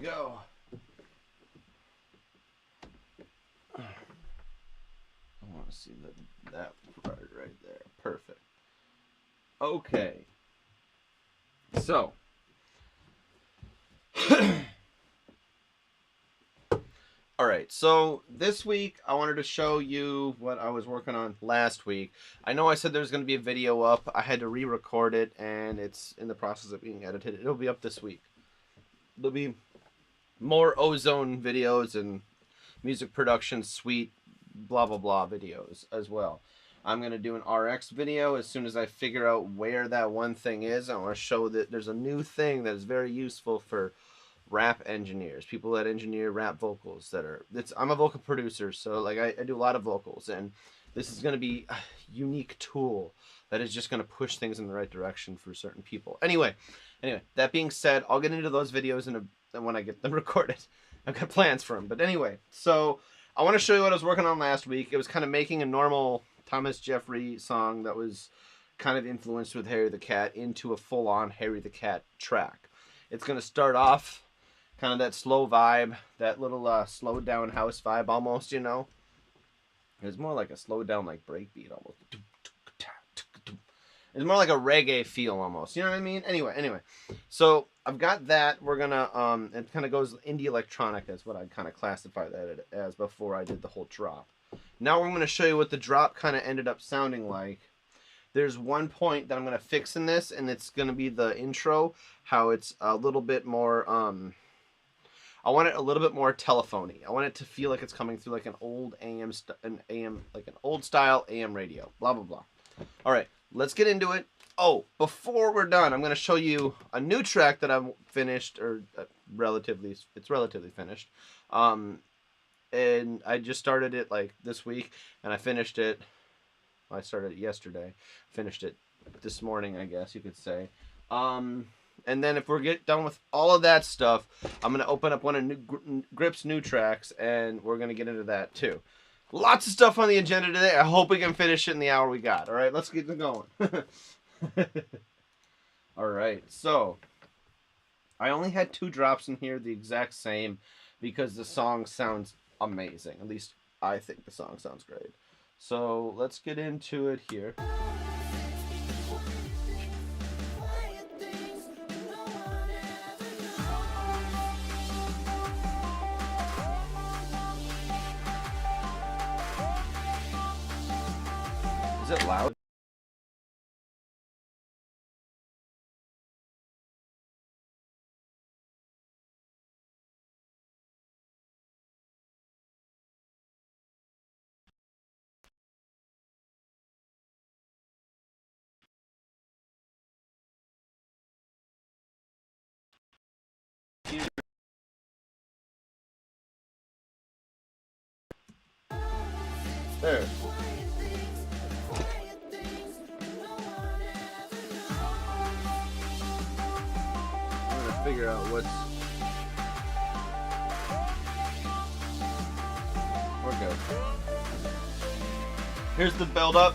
go. I want to see that part right there. Perfect. Okay. So. Alright, so this week I wanted to show you what I was working on last week. I know I said there's going to be a video up. I had to re-record it, and it's in the process of being edited. It'll be up this week. There'll be more Ozone videos and music production suite blah blah blah videos as well. I'm going to do an RX video as soon as I figure out where that one thing is. I want to show that there's a new thing that is very useful for rap engineers, people that engineer rap vocals. I'm a vocal producer, so like I do a lot of vocals, and this is going to be a unique tool that is just going to push things in the right direction for certain people. Anyway, that being said, I'll get into those videos when I get them recorded. I've got plans for them. But anyway, so I want to show you what I was working on last week. It was kind of making a normal Thomas Jeffrey song that was kind of influenced with Harry the Cat into a full-on Harry the Cat track. It's going to start off kind of that slow vibe, that little slowed down house vibe almost, you know. It's more like a slowed down like breakbeat almost. It's more like a reggae feel almost, you know what I mean? Anyway. So I've got that. We're gonna it kind of goes indie electronic is what I'd kind of classify that as before I did the whole drop. Now I'm gonna show you what the drop kind of ended up sounding like. There's one point that I'm gonna fix in this, and it's gonna be the intro, how it's a little bit more I want it a little bit more telephony. I want it to feel like it's coming through like an old like an old style AM radio. Blah blah blah. All right, let's get into it. Oh, before we're done, I'm going to show you a new track that I've finished, or it's relatively finished. And I just started it like this week, and I finished it. Well, I started it yesterday, finished it this morning, I guess you could say. And then if we get done with all of that stuff, I'm going to open up one of Grip's new tracks, and we're going to get into that too. Lots of stuff on the agenda today. I hope we can finish it in the hour we got. All right, let's get it going. All right, so I only had 2 drops in here, the exact same, because the song sounds amazing. At least I think the song sounds great. So let's get into it here. Is it loud? There. Figure out what's... We're good. Here's the build up.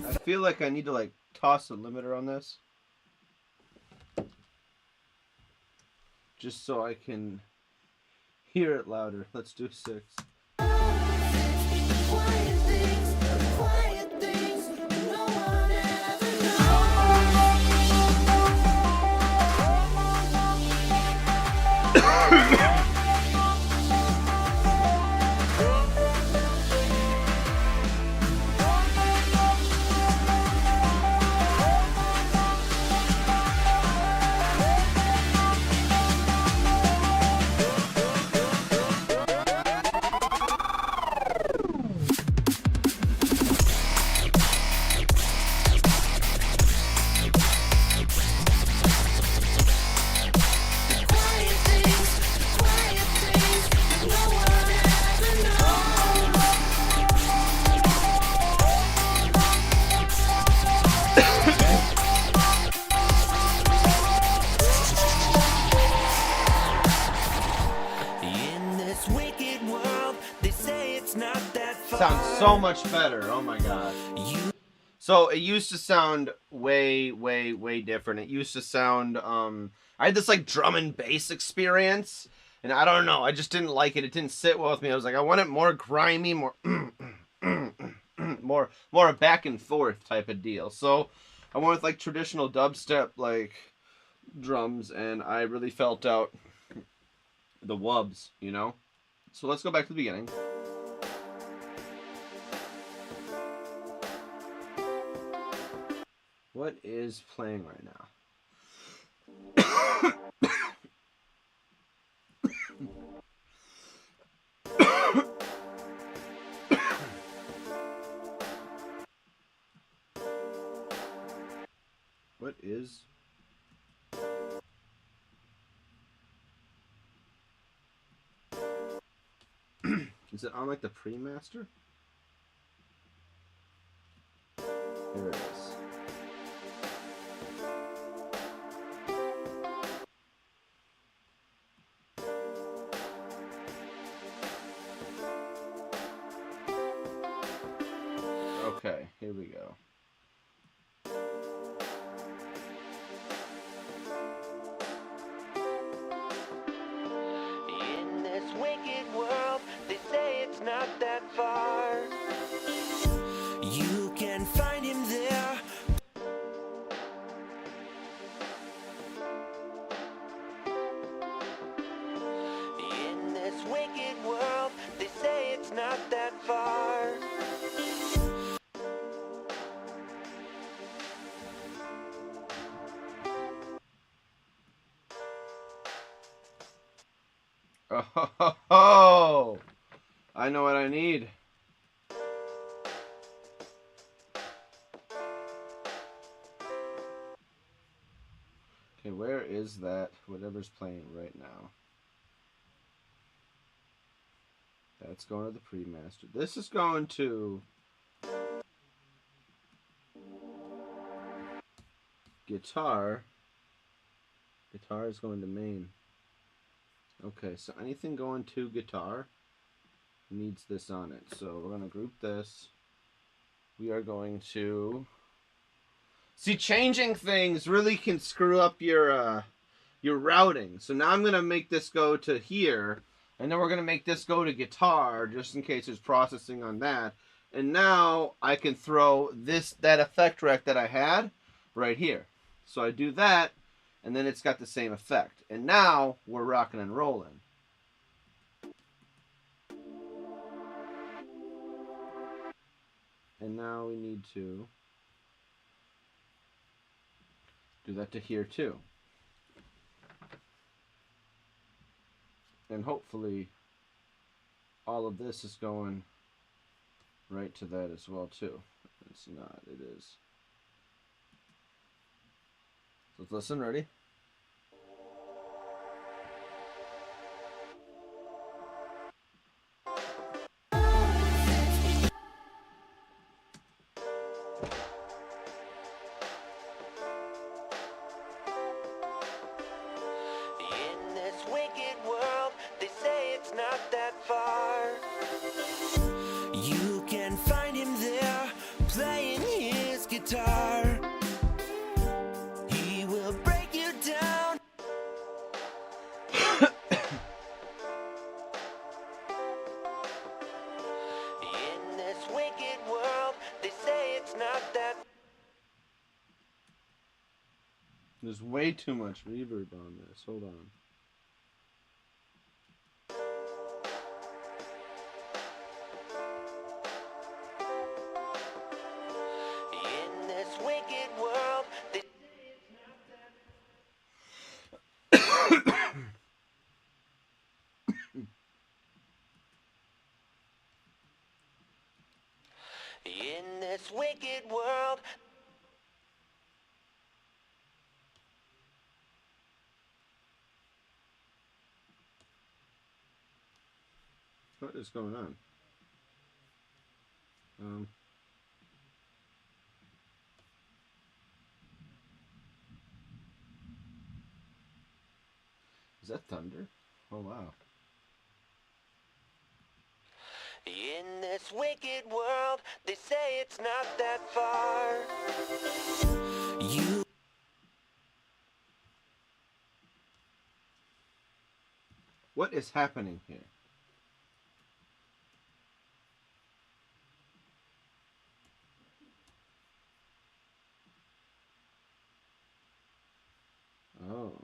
I feel like I need to like toss a limiter on this just so I can hear it louder. Let's do 6. so much better. Oh my god. So it used to sound way different. It used to sound I had this like drum and bass experience, and I don't know, I just didn't like it. It didn't sit well with me. I was like, I want it more grimy, more more a back and forth type of deal. So I went with like traditional dubstep like drums, and I really felt out the wubs, you know? So let's go back to the beginning. What is playing right now? What is... Is it on like the pre-master? Here it is. Okay, here we go. In this wicked world, they say it's not that far. You can find him there. In this wicked world, they say it's not that far. Oh, I know what I need. Okay, where is that? Whatever's playing right now. That's going to the pre-master. This is going to guitar. Guitar is going to main. Okay, so anything going to guitar needs this on it. So we're going to group this. We are going to... See, changing things really can screw up your routing. So now I'm going to make this go to here, and then we're going to make this go to guitar, just in case there's processing on that. And now I can throw that effect rec that I had right here. So I do that, and then it's got the same effect. And now we're rocking and rolling. And now we need to do that to here too. And hopefully all of this is going right to that as well too. It's not, it is. So let's listen, ready? In this wicked world, they say it's not that far. You can find him there, playing his guitar. He will break you down. In this wicked world, they say it's not that. There's way too much reverb on this. Hold on. In this wicked world, they in this wicked world. What is going on? Is that thunder? Oh wow. In this wicked world, they say it's not that far. You What is happening here? Oh.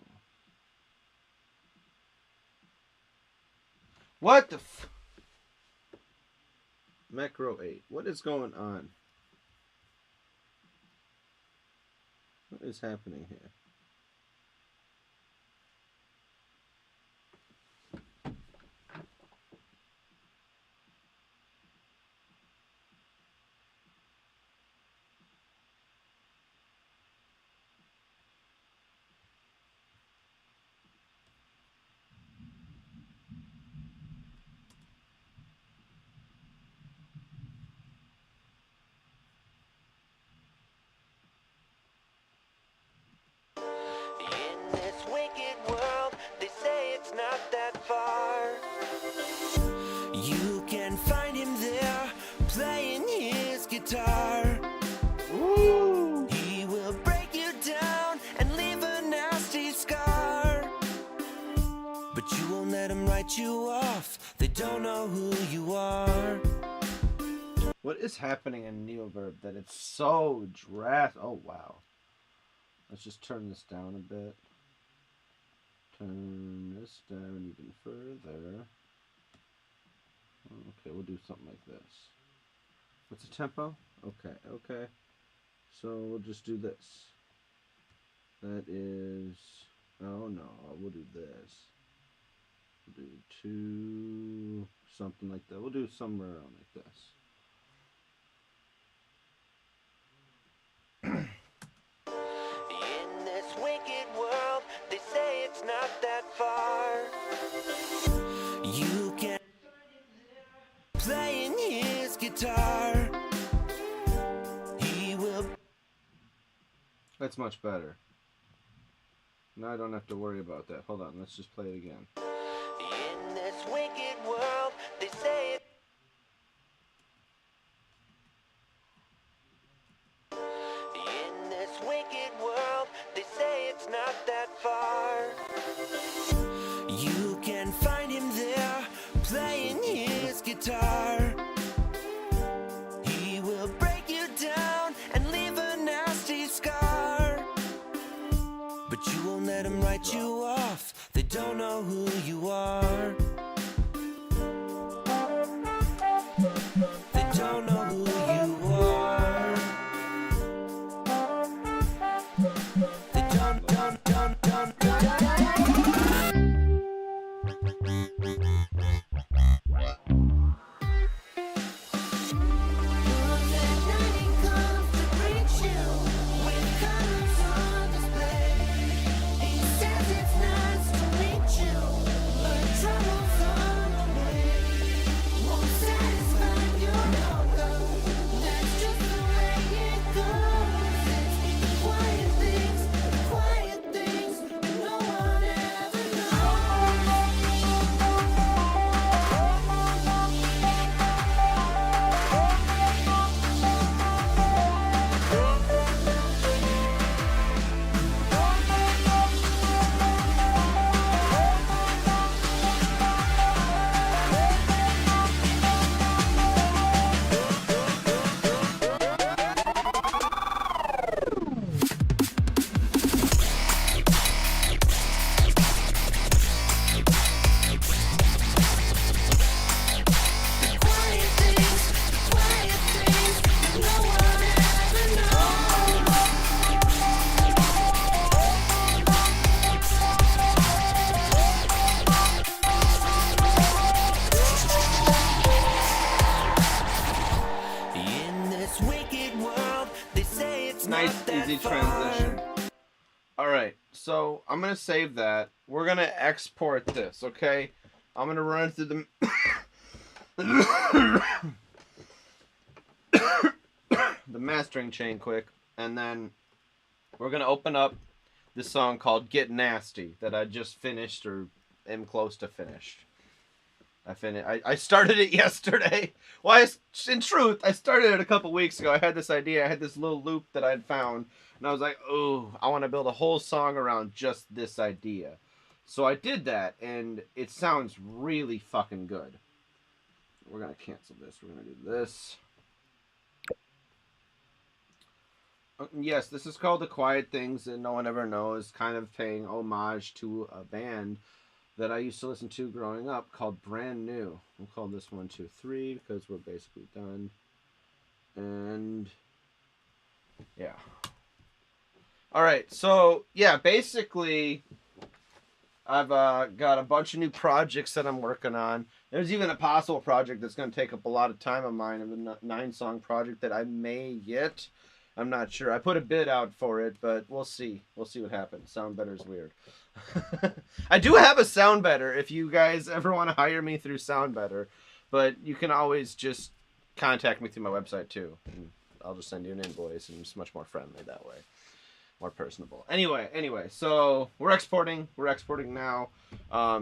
What the Macro 8. What is going on? What is happening here? In this wicked world, they say it's not that far. You can find him there, playing his guitar. Woo! He will break you down and leave a nasty scar. But you won't let him write you off. They don't know who you are. What is happening in Neoverb that it's so drastic? Oh, wow. Let's just turn this down a bit. Turn this down even further. Okay, we'll do something like this. What's the tempo? Okay, okay. So we'll just do this. That is... Oh, no. We'll do this. We'll do 2... Something like that. We'll do somewhere around like this. In this wicked world, they say it's not that far. You can playing his guitar. He will. That's much better. Now I don't have to worry about that. Hold on, let's just play it again. In this wicked world, they say it. In this wicked world, they say it's not that far. You can find him there, playing his guitar. He will break you down and leave a nasty scar. But you won't let him write you off. They don't know who you are. They don't know who you are. They don't. Nice, easy transition. Alright, so I'm going to save that. We're going to export this, okay? I'm going to run it through the mastering chain quick, and then we're going to open up this song called Get Nasty that I just finished or am close to finished. I started it yesterday. Well, in truth, I started it a couple weeks ago. I had this idea. I had this little loop that I'd found, and I was like, "Oh, I want to build a whole song around just this idea." So I did that, and it sounds really fucking good. We're gonna cancel this. We're gonna do this. Yes, this is called The Quiet Things That No One Ever Knows, kind of paying homage to a band that I used to listen to growing up called Brand New. We'll call this 1, 2, 3 because we're basically done. And yeah. All right, so yeah, basically, I've got a bunch of new projects that I'm working on. There's even a possible project that's going to take up a lot of time of mine, of a 9-song project that I may get. I'm not sure. I put a bid out for it, but we'll see. We'll see what happens. Sound better is weird. I do have a sound better if you guys ever want to hire me through sound better, but you can always just contact me through my website too. And I'll just send you an invoice, and it's much more friendly that way. More personable. Anyway, so we're exporting now. I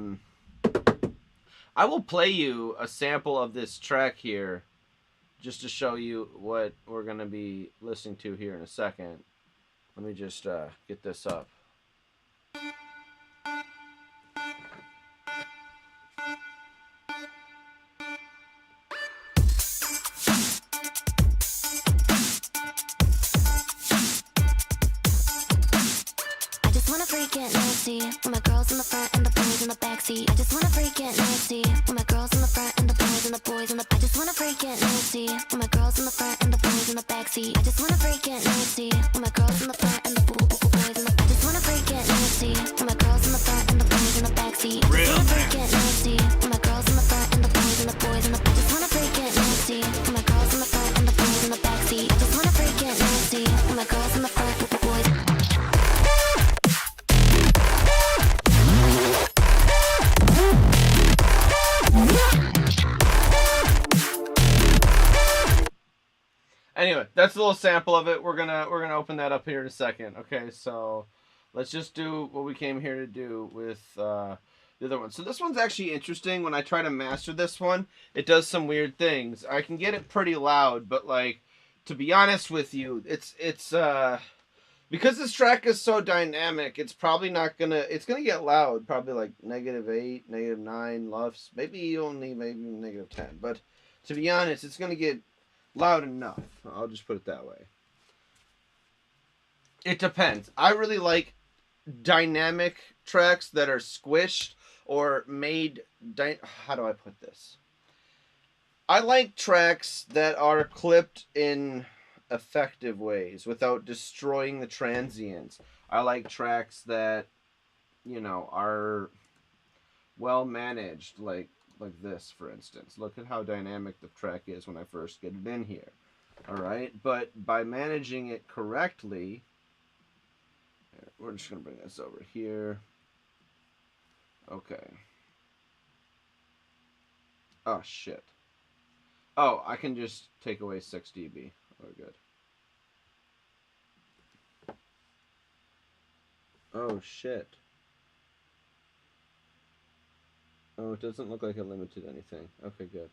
will play you a sample of this track here just to show you what we're going to be listening to here in a second. Let me just get this up. With my girls in the front and the boys in the backseat. I just wanna freak it nasty. With my girls in the front and the boys and the boys in the. I just wanna freak it nasty. With my girls in the front and the boys in the backseat. I just wanna freak it nasty. With my girls in the front and the boys in the. I just wanna freak it nasty. With my girls in the front and the boys in the backseat. I just wanna freak it nasty. With my girls in the front and the boys in the boys in the. I just wanna freak it nasty. With my girls in the front and the boys in the backseat. I just wanna freak it nasty. With my girls in the front with the boys. Anyway, that's a little sample of it. We're gonna open that up here in a second. Okay, so let's just do what we came here to do with the other one. So this one's actually interesting. When I try to master this one, it does some weird things. I can get it pretty loud, but like, to be honest with you, it's because this track is so dynamic, it's probably not gonna. It's gonna get loud, probably like -8, -9 LUFS, maybe -10. But to be honest, it's gonna get loud enough. I'll just put it that way. It depends. I really like dynamic tracks that are squished or made. How do I put this? I like tracks that are clipped in effective ways without destroying the transients. I like tracks that, are well managed, like this, for instance. Look at how dynamic the track is when I first get it in here. All right, but by managing it correctly, we're just gonna bring this over here. Okay. Oh shit. Oh, I can just take away 6 dB. Oh, good. Oh shit. Oh, it doesn't look like it limited anything. Okay, good.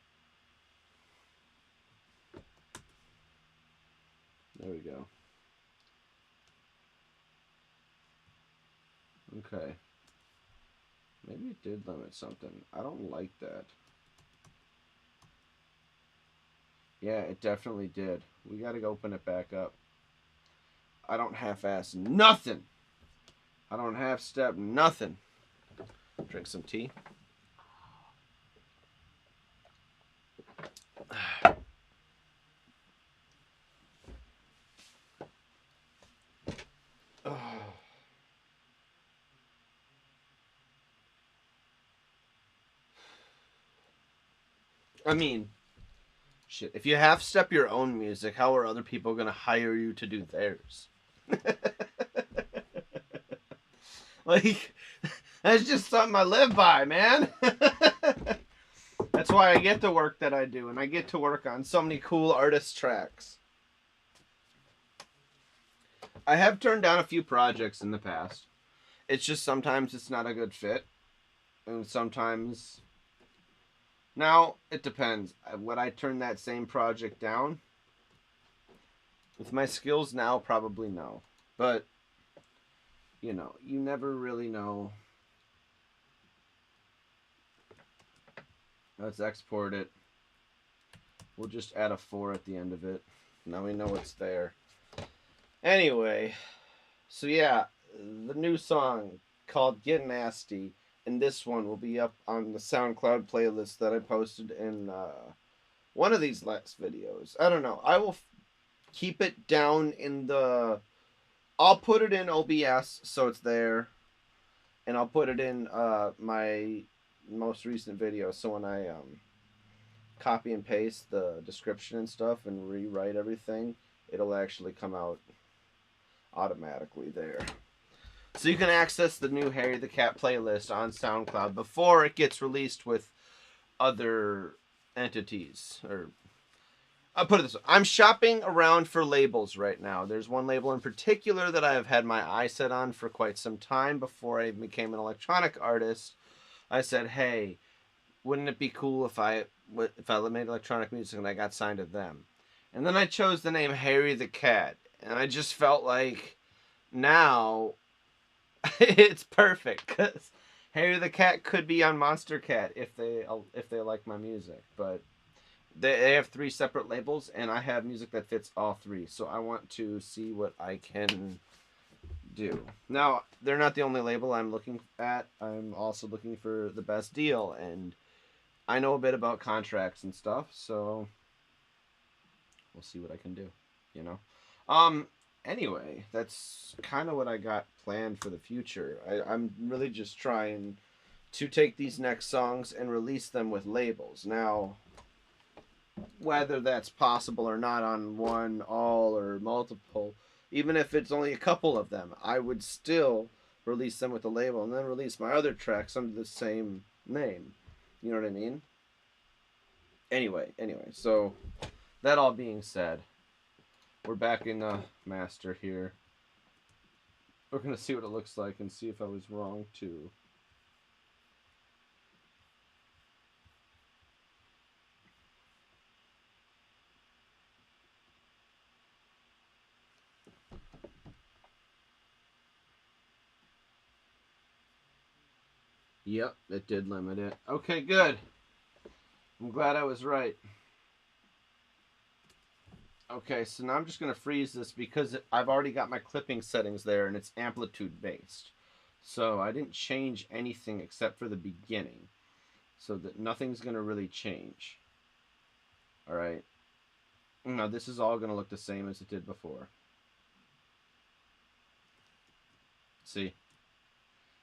There we go. Okay. Maybe it did limit something. I don't like that. Yeah, it definitely did. We gotta go open it back up. I don't half-ass nothing. I don't half-step nothing. Drink some tea. I mean, shit. If you half step your own music, how are other people gonna hire you to do theirs? Like, that's just something I live by, man. That's why I get the work that I do, and I get to work on so many cool artist tracks. I have turned down a few projects in the past. It's just sometimes it's not a good fit, and sometimes Now, it depends. Would I turn that same project down? With my skills now, probably no. But, you know, you never really know. Let's export it. We'll just add a 4 at the end of it. Now we know it's there. Anyway, so yeah, the new song called Get Nasty, and this one will be up on the SoundCloud playlist that I posted in one of these last videos. I don't know. I will keep it down in the. I'll put it in OBS so it's there, and I'll put it in my most recent video. So when I copy and paste the description and stuff and rewrite everything, it'll actually come out automatically there. So you can access the new Harry the Cat playlist on SoundCloud before it gets released with other entities. Or I'll put it this way. I'm shopping around for labels right now. There's one label in particular that I have had my eye set on for quite some time before I became an electronic artist. I said, hey, wouldn't it be cool if I made electronic music and I got signed to them? And then I chose the name Harry the Cat. And I just felt like now it's perfect because Harry the Cat could be on Monster Cat if they like my music. But they have 3 separate labels, and I have music that fits all 3. So I want to see what I can do. Now, they're not the only label I'm looking at. I'm also looking for the best deal, and I know a bit about contracts and stuff, so we'll see what I can do, you know? Anyway, that's kind of what I got planned for the future. I'm really just trying to take these next songs and release them with labels. Now, whether that's possible or not on one, all, or multiple, even if it's only a couple of them, I would still release them with a label and then release my other tracks under the same name. You know what I mean? Anyway, so that all being said, we're back in master here. We're going to see what it looks like and see if I was wrong too. Yep, it did limit it. Okay, good. I'm glad I was right. Okay, so now I'm just going to freeze this because I've already got my clipping settings there and it's amplitude based. So I didn't change anything except for the beginning. So that nothing's going to really change. Alright. Now this is all going to look the same as it did before. See?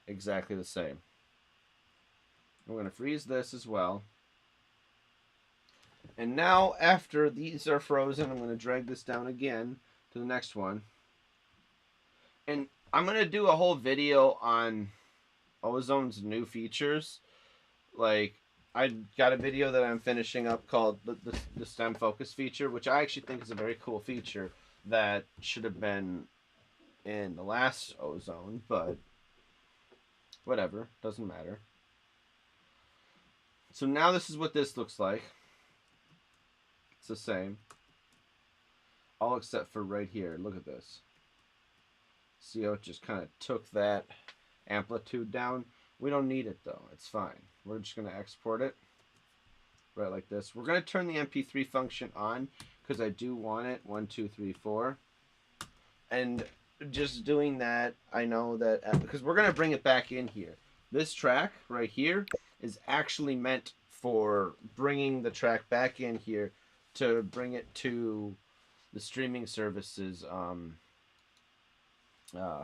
Exactly the same. I'm going to freeze this as well. And now, after these are frozen, I'm going to drag this down again to the next one. And I'm going to do a whole video on Ozone's new features. Like, I got a video that I'm finishing up called the stem focus feature, which I actually think is a very cool feature that should have been in the last Ozone, but whatever, doesn't matter. So now this is what this looks like. It's the same. All except for right here. Look at this. See how it just kind of took that amplitude down? We don't need it though. It's fine. We're just going to export it. Right like this. We're going to turn the MP3 function on because I do want it. 1, 2, 3, 4. And just doing that, I know that because we're going to bring it back in here. This track right here is actually meant for bringing the track back in here to bring it to the streaming services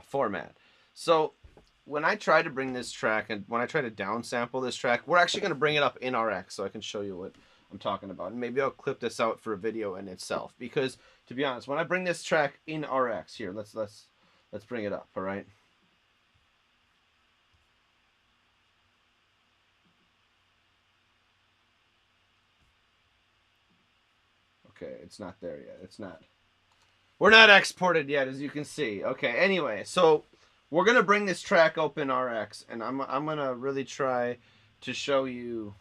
format. So when I try to bring this track and when I try to downsample this track, we're actually going to bring it up in RX so I can show you what I'm talking about. And maybe I'll clip this out for a video in itself because, to be honest, when I bring this track in RX here, let's bring it up. All right. Okay, it's not there yet. It's not. We're not exported yet, as you can see. Okay, anyway, so we're going to bring this track open RX, and I'm going to really try to show you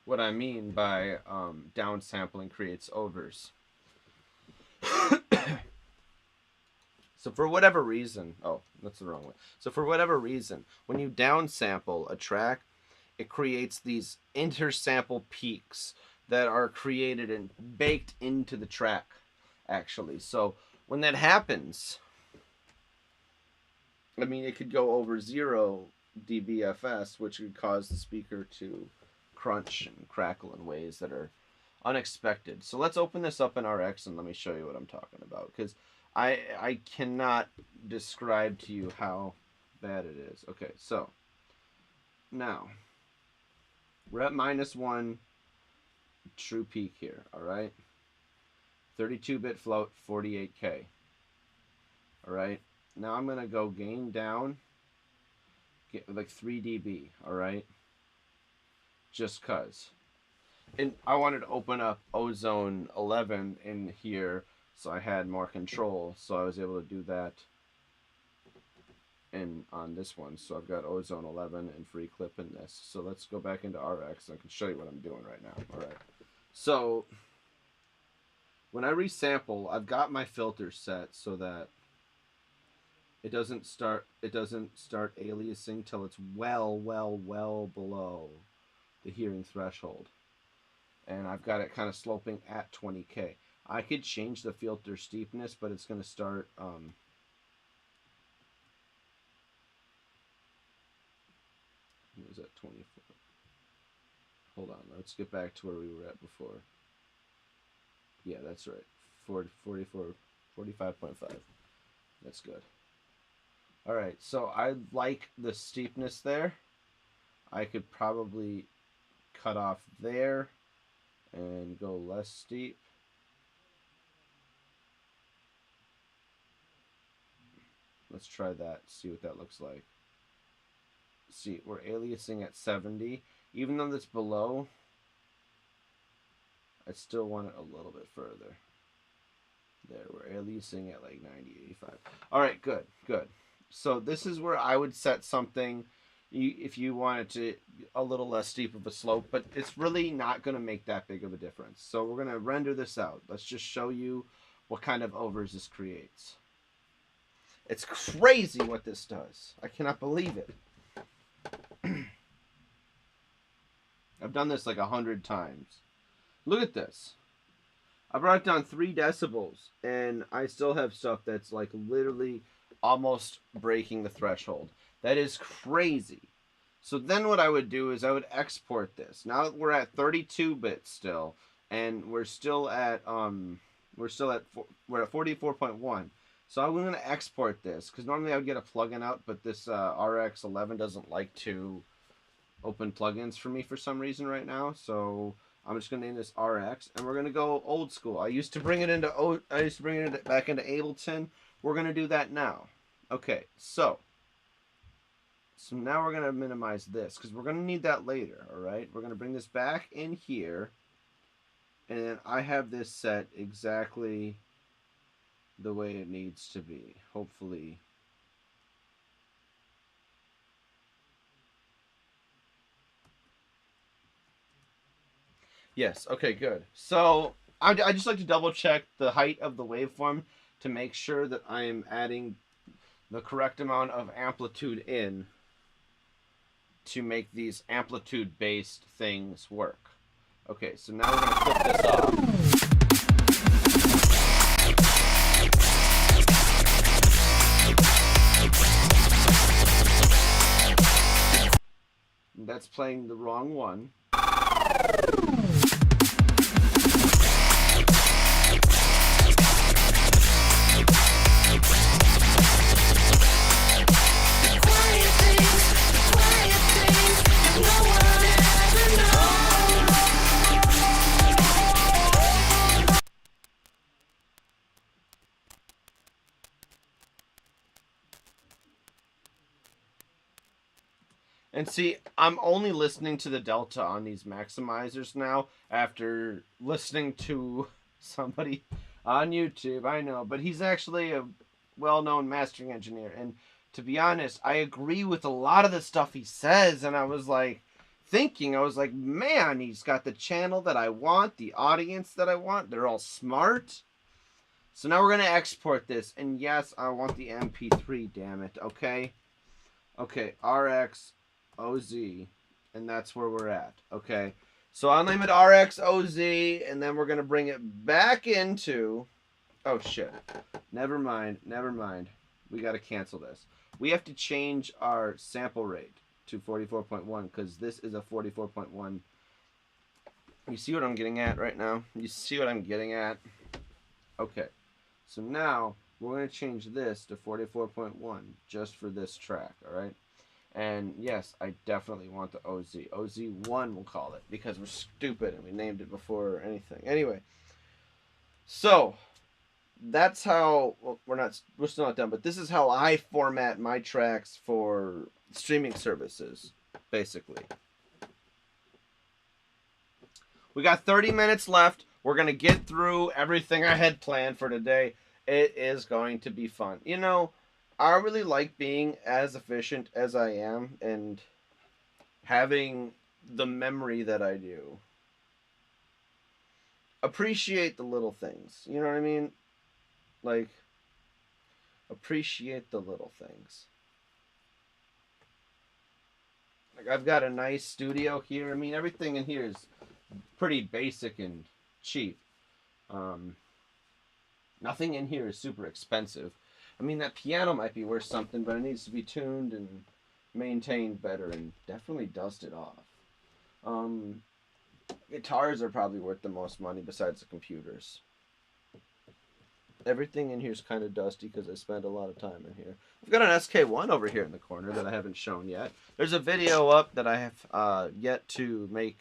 what I mean by downsampling creates overs. So for whatever reason, oh, that's the wrong way. So for whatever reason, when you downsample a track, it creates these intersample peaks that are created and baked into the track, actually. So when that happens, I mean, it could go over 0 dBFS, which could cause the speaker to crunch and crackle in ways that are unexpected. So let's open this up in RX and let me show you what I'm talking about, because I cannot describe to you how bad it is. Okay, so now we're at -1 true peak here, all right? 32-bit float, 48K. All right? Now I'm going to go gain down, get like 3 dB, all right? Just cuz. And I wanted to open up Ozone 11 in here so I had more control, so I was able to do that on this one. So I've got Ozone 11 and free clip in this. So let's go back into RX and I can show you what I'm doing right now. All right. So when I resample, I've got my filter set so that it doesn't start aliasing till it's well below the hearing threshold. And I've got it kind of sloping at 20K. I could change the filter steepness, but it's going to start what was that, 24? Hold on, let's get back to where we were at before. Yeah, that's right. 45.5. That's good. All right, so I like the steepness there. I could probably cut off there and go less steep. Let's try that, see what that looks like. See, we're aliasing at 70. Even though that's below, I still want it a little bit further. There, we're aliasing at like 90, 85. All right, good. So this is where I would set something if you wanted to a little less steep of a slope, but it's really not going to make that big of a difference. So we're going to render this out. Let's just show you what kind of overs this creates. It's crazy what this does. I cannot believe it. I've done this like 100 times. Look at this. I brought it down 3 decibels, and I still have stuff that's like literally almost breaking the threshold. That is crazy. So then what I would do is I would export this. Now we're at 32 bits still, and we're at 44.1. So I'm going to export this because normally I would get a plugin out, but this RX11 doesn't like to open plugins for me for some reason right now. So I'm just going to name this RX, and we're going to go old school. I used to bring it back into Ableton. We're going to do that now. Okay, so now we're going to minimize this because we're going to need that later, all right? We're going to bring this back in here, and then I have this set exactly the way it needs to be, hopefully. Yes, okay, good. So I just like to double check the height of the waveform to make sure that I am adding the correct amount of amplitude in to make these amplitude-based things work. Okay, so now we're going to flip this off. That's playing the wrong one. And see, I'm only listening to the delta on these maximizers now after listening to somebody on YouTube, I know, but he's actually a well-known mastering engineer. And to be honest, I agree with a lot of the stuff he says, and I was like, thinking, I was like, man, he's got the channel that I want, the audience that I want. They're all smart. So now we're going to export this. And yes, I want the MP3, damn it. Okay. Okay, RX OZ. And that's where we're at. Okay. So unlimited RX OZ. And then we're going to bring it back into... Oh, shit. Never mind. Never mind. We got to cancel this. We have to change our sample rate to 44.1 because this is a 44.1. You see what I'm getting at right now? You see what I'm getting at? Okay. So now we're going to change this to 44.1 just for this track, all right? And yes, I definitely want the OZ. OZ1 we'll call it because we're stupid and we named it before anything. Anyway, so that's how, well, we're still not done, but this is how I format my tracks for streaming services, basically. We got 30 minutes left. We're going to get through everything I had planned for today. It is going to be fun. You know, I really like being as efficient as I am and having the memory that I do. Appreciate the little things. You know what I mean? Like, appreciate the little things. Like, I've got a nice studio here. I mean, everything in here is pretty basic and cheap. Nothing in here is super expensive. I mean, that piano might be worth something, but it needs to be tuned and maintained better and definitely dusted off. Guitars are probably worth the most money besides the computers. Everything in here is kind of dusty because I spent a lot of time in here. I've got an SK1 over here in the corner that I haven't shown yet. There's a video up that I have yet to make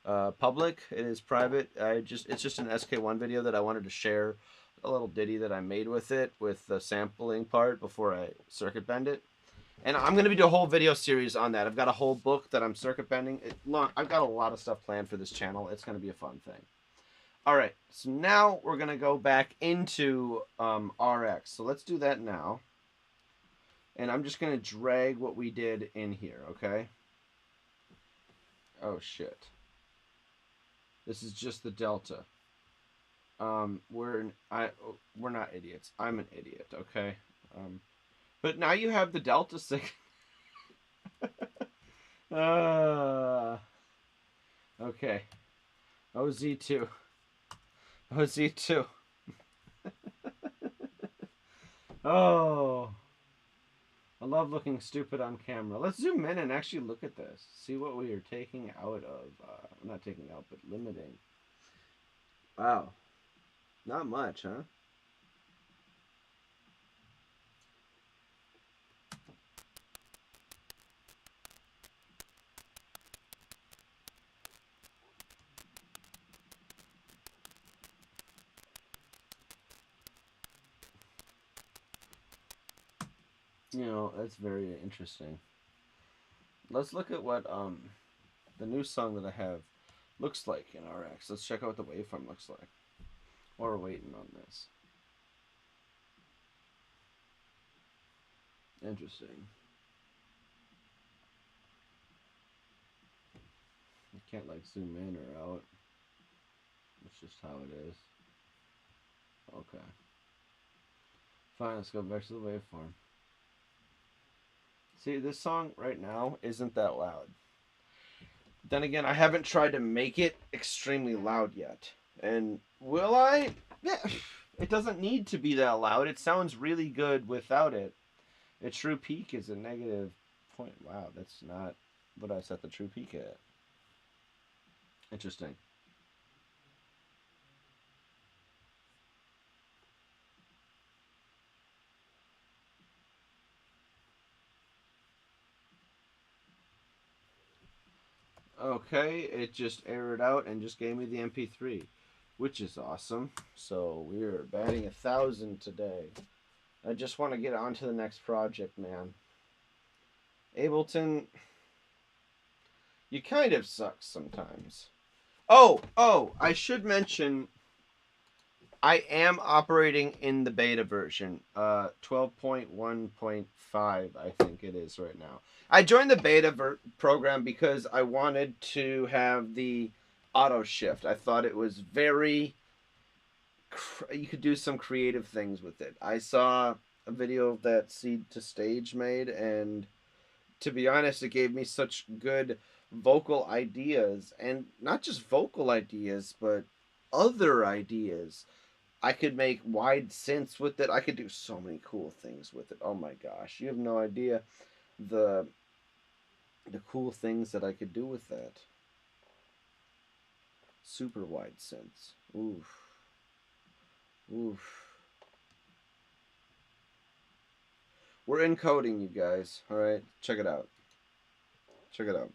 public. It is private. It's just an SK1 video that I wanted to share, a little ditty that I made with it, with the sampling part before I circuit bend it. And I'm going to do a whole video series on that. I've got a whole book that I'm circuit bending. I've got a lot of stuff planned for this channel. It's going to be a fun thing. All right, so now we're going to go back into RX. So let's do that now. And I'm just going to drag what we did in here, okay? Oh, shit. This is just the delta. We're not idiots. I'm an idiot, okay? But now you have the delta signal. Okay. OZ2. OZ2. Oh. I love looking stupid on camera. Let's zoom in and actually look at this. See what we are taking out of... not taking out, but limiting. Wow. Not much, huh? You know, that's very interesting. Let's look at what the new song that I have looks like in RX. Let's check out what the waveform looks like. While we're waiting on this. Interesting. You can't like zoom in or out. It's just how it is. Okay. Fine, let's go back to the waveform. See, this song right now isn't that loud. Then again, I haven't tried to make it extremely loud yet. And will I? Yeah, it doesn't need to be that loud. It sounds really good without it. Its true peak is a negative point. Wow, that's not what I set the true peak at. Interesting. Okay, it just errored out and just gave me the MP3, which is awesome. So we're batting 1,000 today. I just want to get on to the next project, man. Ableton, you kind of suck sometimes. Oh, I should mention I am operating in the beta version, 12.1.5, I think it is right now. I joined the beta program because I wanted to have the auto shift. I thought it was very. You could do some creative things with it. I saw a video that Seed to Stage made, and to be honest, it gave me such good vocal ideas, and not just vocal ideas, but other ideas. I could make wide synths with it. I could do so many cool things with it. Oh my gosh, you have no idea the the cool things that I could do with that. Super wide synths. Oof. Oof. We're encoding, you guys. All right, check it out. Check it out.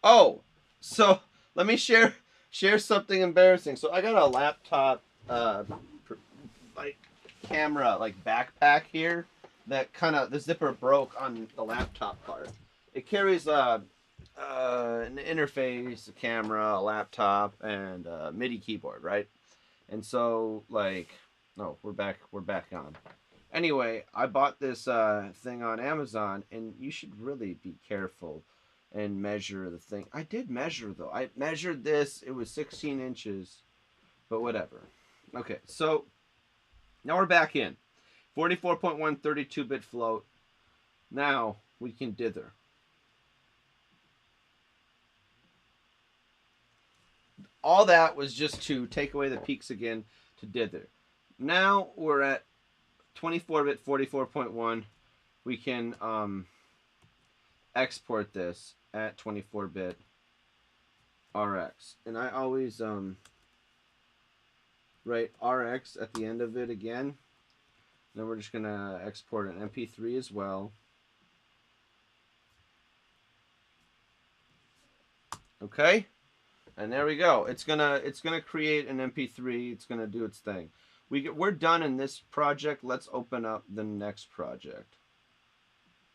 Oh, so let me share something embarrassing. So I got a laptop, like camera, like backpack here. That kind of the zipper broke on the laptop part. It carries an interface, a camera, a laptop, and a MIDI keyboard, right? And so like, no, we're back on. Anyway, I bought this thing on Amazon, and you should really be careful and measure the thing. I did measure though. I measured this. It was 16 inches, but whatever. Okay, so now we're back in 44.1 32-bit float. Now we can dither. All that was just to take away the peaks again to dither. Now we're at 24-bit 44.1. We can export this at 24-bit RX. And I always write RX at the end of it again. Then we're just gonna export an MP3 as well. Okay, and there we go. It's gonna create an MP3. It's gonna do its thing. We're done in this project. Let's open up the next project.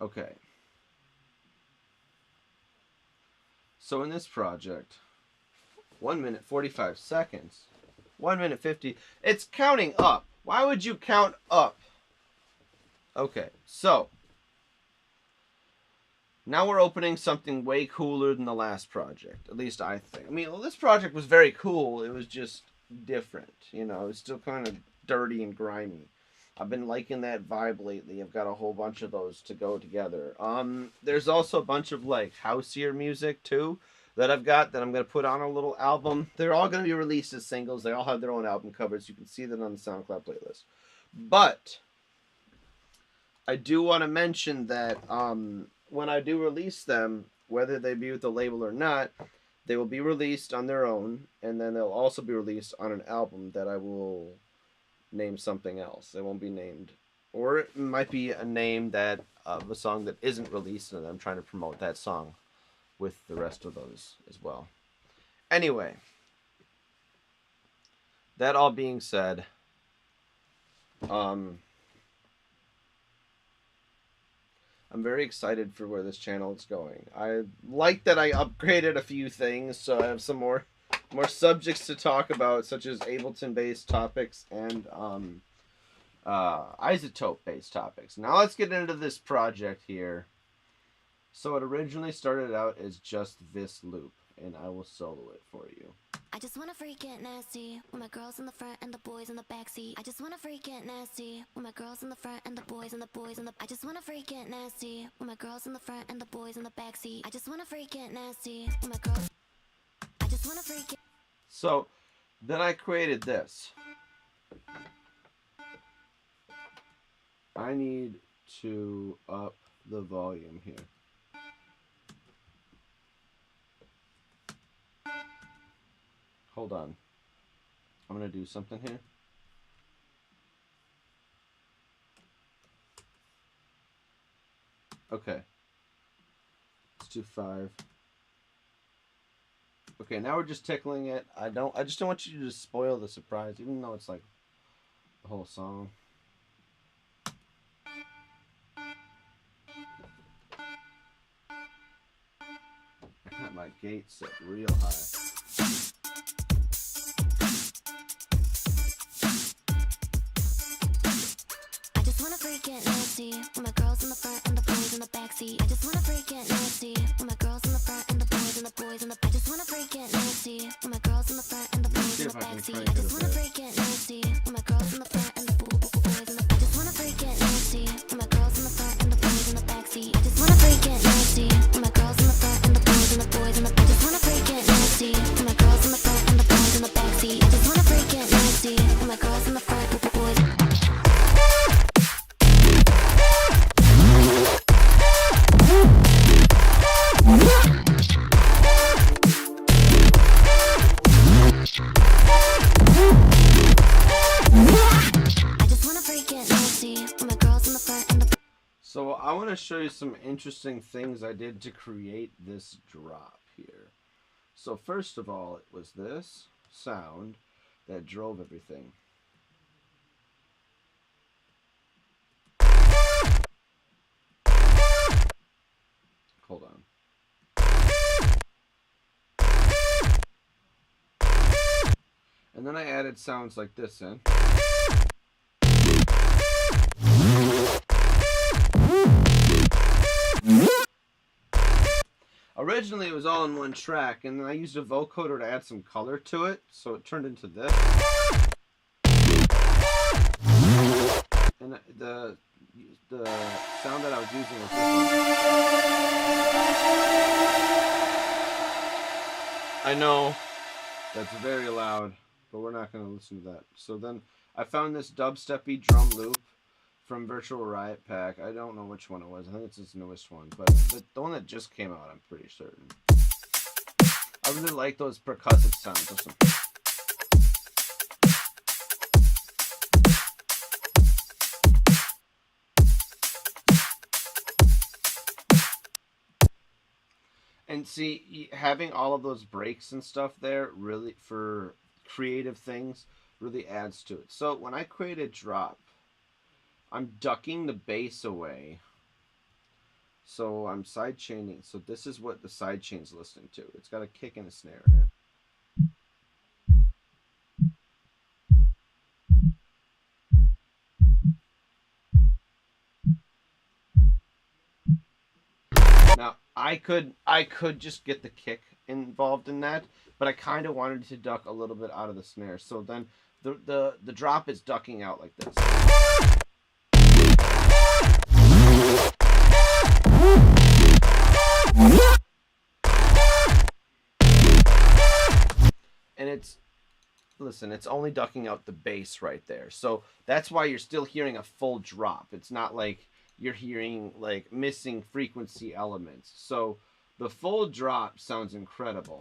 Okay. So in this project, 1 minute 45 seconds, 1 minute 50. It's counting up. Why would you count up? Okay, so now we're opening something way cooler than the last project. At least I think. I mean, well, this project was very cool. It was just different. You know, it's still kind of dirty and grimy. I've been liking that vibe lately. I've got a whole bunch of those to go together. There's also a bunch of like houseier music too that I've got that I'm gonna put on a little album. They're all gonna be released as singles. They all have their own album covers. You can see that on the SoundCloud playlist. But I do want to mention that when I do release them, whether they be with the label or not, they will be released on their own, and then they'll also be released on an album that I will name something else. It won't be named, or it might be a name that of a song that isn't released, and I'm trying to promote that song with the rest of those as well. Anyway, that all being said, I'm very excited for where this channel is going. I like that I upgraded a few things, so I have some more subjects to talk about, such as Ableton based topics and isotope based topics. Now let's get into this project here. So it originally started out as just this loop, and I will solo it for you. I just wanna freak get nasty with my girls in the front and the boys in the backseat. I just wanna freak get nasty with my girls in the front and the boys in the I just wanna freak get nasty with my girls in the front and the boys in the backseat. I just wanna freak get nasty with my girls. I just wanna freak it. So then I created this. I need to up the volume here. Hold on. I'm going to do something here. Okay. Let's do 5. Okay, now we're just tickling it. I just don't want you to spoil the surprise, even though it's like the whole song. I got my gate set real high. backseat. I just wanna freak it nasty with my girls in the front and the boys in the. I just wanna freak it nasty with my girls in the front and the boys in the backseat. I just wanna freak it nasty with my girls in the front and the boys in the boys in the. I just wanna freak it nasty with my girls in the front and the boys in the backseat. I just wanna freak it nasty with my girls in the front and the boys. So I want to show you some interesting things I did to create this drop here. So first of all, it was this sound that drove everything. Hold on. And then I added sounds like this in. Originally it was all in one track, and then I used a vocoder to add some color to it, so it turned into this. And the sound that I was using was this one. I know that's very loud, but we're not going to listen to that. So then I found this dubsteppy drum loop from Virtual Riot Pack. I don't know which one it was. I think it's this newest one, but the one that just came out, I'm pretty certain. I really like those percussive sounds. Listen. And see, having all of those breaks and stuff there really, for creative things, really adds to it. So when I create a drop, I'm ducking the bass away. So I'm side chaining. So this is what the side chain's listening to. It's got a kick and a snare in it. Now I could just get the kick involved in that, but I kind of wanted to duck a little bit out of the snare. So then the drop is ducking out like this. And it's only ducking out the bass right there. So that's why you're still hearing a full drop. It's not like you're hearing like missing frequency elements. So the full drop sounds incredible.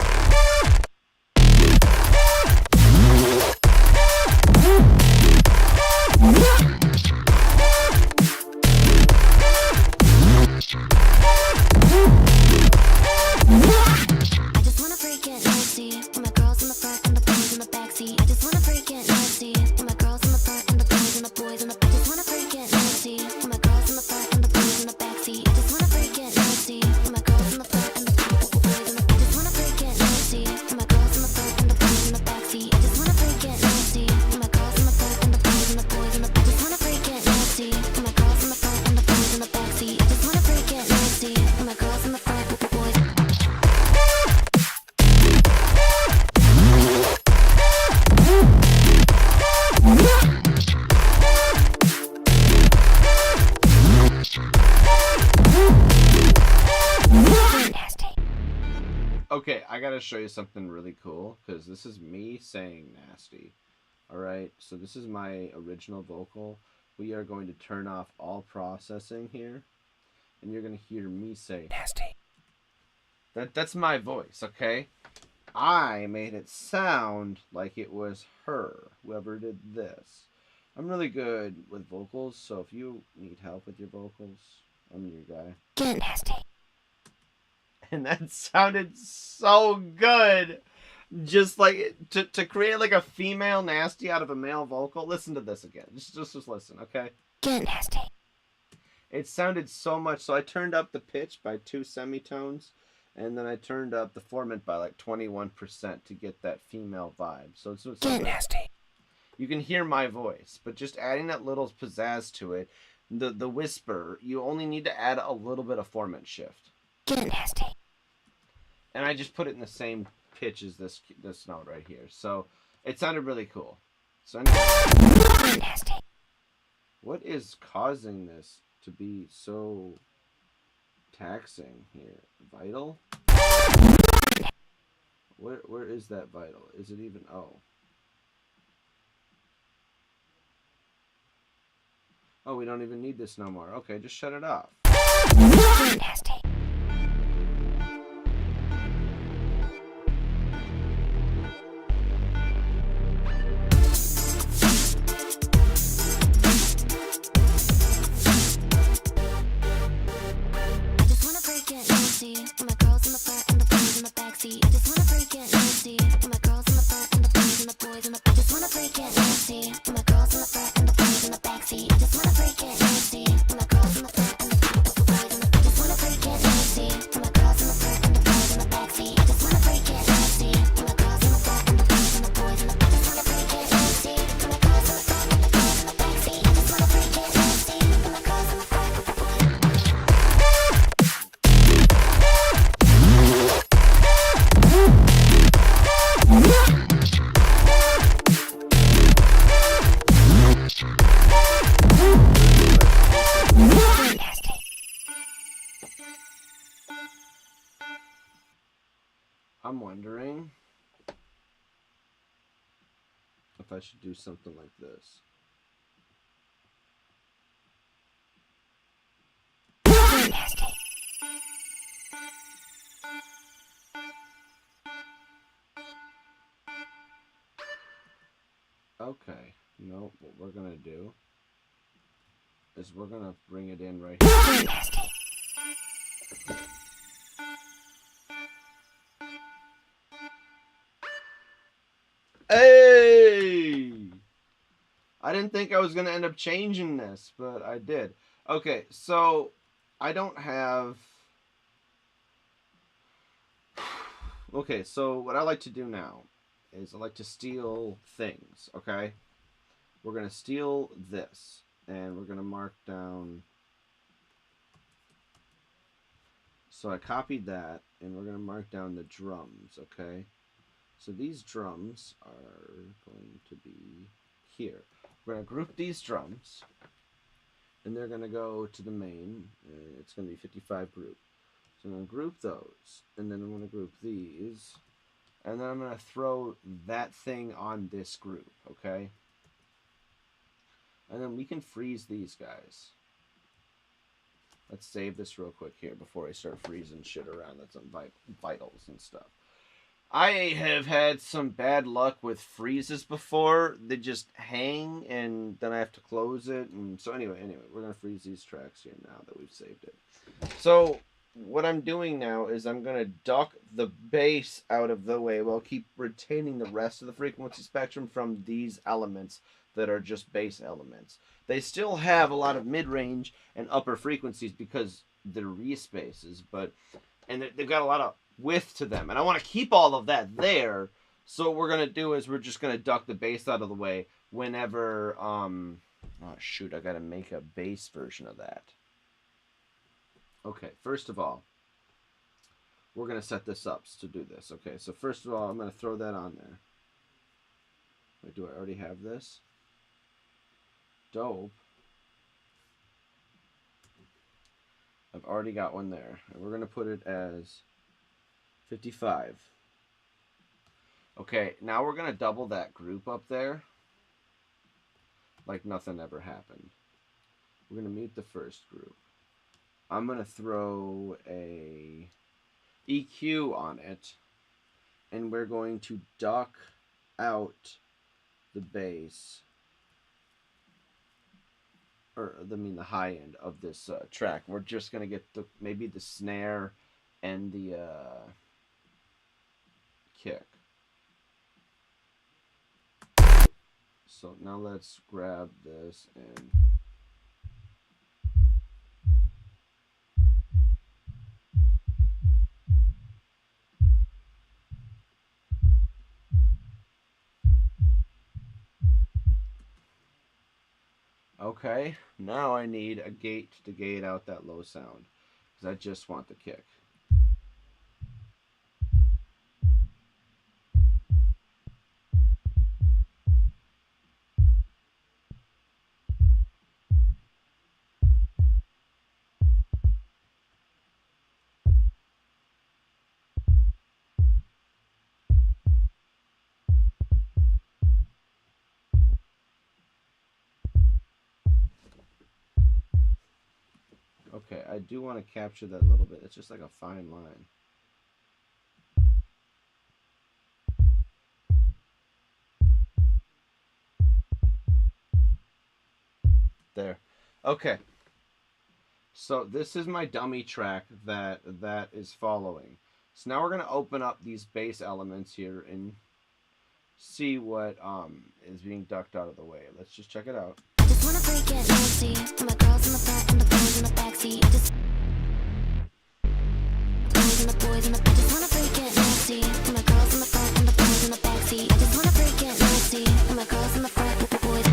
Okay, I gotta show you something really cool, because this is me saying nasty. Alright, so this is my original vocal. We are going to turn off all processing here, and you're gonna hear me say nasty. That's my voice, okay? I made it sound like it was her, whoever did this. I'm really good with vocals, so if you need help with your vocals, I'm your guy. Get nasty. And that sounded so good. Just like to create like a female nasty out of a male vocal. Listen to this again. Just listen, okay? Get nasty. It sounded so much. So I turned up the pitch by 2 semitones, and then I turned up the formant by like 21% to get that female vibe. So it's Get nasty. You can hear my voice, but just adding that little pizzazz to it, the whisper, you only need to add a little bit of formant shift. Get nasty. And I just put it in the same pitch as this note right here. So It sounded really cool. So anyway, what is causing this to be so taxing here? Vital? Where is that vital? Is it even... Oh. Oh, we don't even need this no more. Okay, just shut it off. I just wanna freak it nasty with my girls in the front and the boys in the backseat. I just wanna freak it nasty with my girls in the front and the boys and the boys in the. I just wanna freak it nasty with my girls in the front and the boys in the backseat. I just wanna freak it nasty with my girls in the front and the boys in the. I just wanna freak it nasty with my girls in the front and the boys in the backseat. I just wanna freak it nasty with my girls in the front and the boys and the boys in the. I just wanna freak it nasty with my girls in the front and the boys in the backseat. I just wanna freak it nasty with my girls in the front and the boys. I'm wondering if I should do something like this. Okay, no, what we're gonna do is we're gonna bring it in right here. Hey! I didn't think I was gonna end up changing this, but I did. Okay, so I don't have... Okay, so what I like to do now is I like to steal things, okay? We're gonna steal this, and we're gonna mark down... So I copied that, and we're gonna mark down the drums, okay? So these drums are going to be here. We're going to group these drums, and they're going to go to the main. It's going to be 55 group. So I'm going to group those, and then I'm going to group these, and then I'm going to throw that thing on this group, okay? And then we can freeze these guys. Let's save this real quick here before I start freezing shit around that's on vitals and stuff. I have had some bad luck with freezes before. They just hang, and then I have to close it. And so anyway, we're going to freeze these tracks here now that we've saved it. So what I'm doing now is I'm going to duck the bass out of the way while keep retaining the rest of the frequency spectrum from these elements that are just bass elements. They still have a lot of mid-range and upper frequencies because they're re-spaces, and they've got a lot of width to them, and I want to keep all of that there. So what we're gonna do is we're just gonna duck the bass out of the way whenever oh shoot, I gotta make a bass version of that. Okay, first of all, we're gonna set this up to do this. Okay, so first of all, I'm gonna throw that on there. Wait, do I already have this? Dope. I've already got one there, and we're gonna put it as 55. Okay, now we're going to double that group up there like nothing ever happened. We're going to mute the first group. I'm going to throw a EQ on it, and we're going to duck out the bass, or I mean the high end of this track. We're just going to get maybe the snare and the kick. So now let's grab this and okay, now I need a gate to gate out that low sound because I just want the kick. Okay, I do want to capture that a little bit. It's just like a fine line. There. Okay. So this is my dummy track that is following. So now we're gonna open up these bass elements here and see what is being ducked out of the way. Let's just check it out. I just wanna freak it nasty. With my girls in the front and the boys in the backseat. I just boys in the I just wanna freak it nasty. With my girls in the front and the boys in the backseat. I just wanna freak it nasty. With my girls in the front with the boys.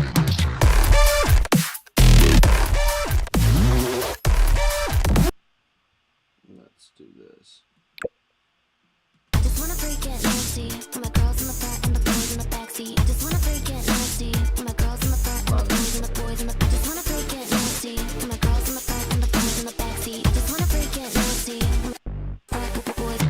Let's do this. I just wanna freak it nasty. With my girls in the front and the boys in the backseat. I just wanna freak it nasty. With my girls in the front and the boys in the boys in the I just wanna freak it nasty. With my girls in the front and the boys in the backseat. I just wanna freak it nasty. Front with the boys.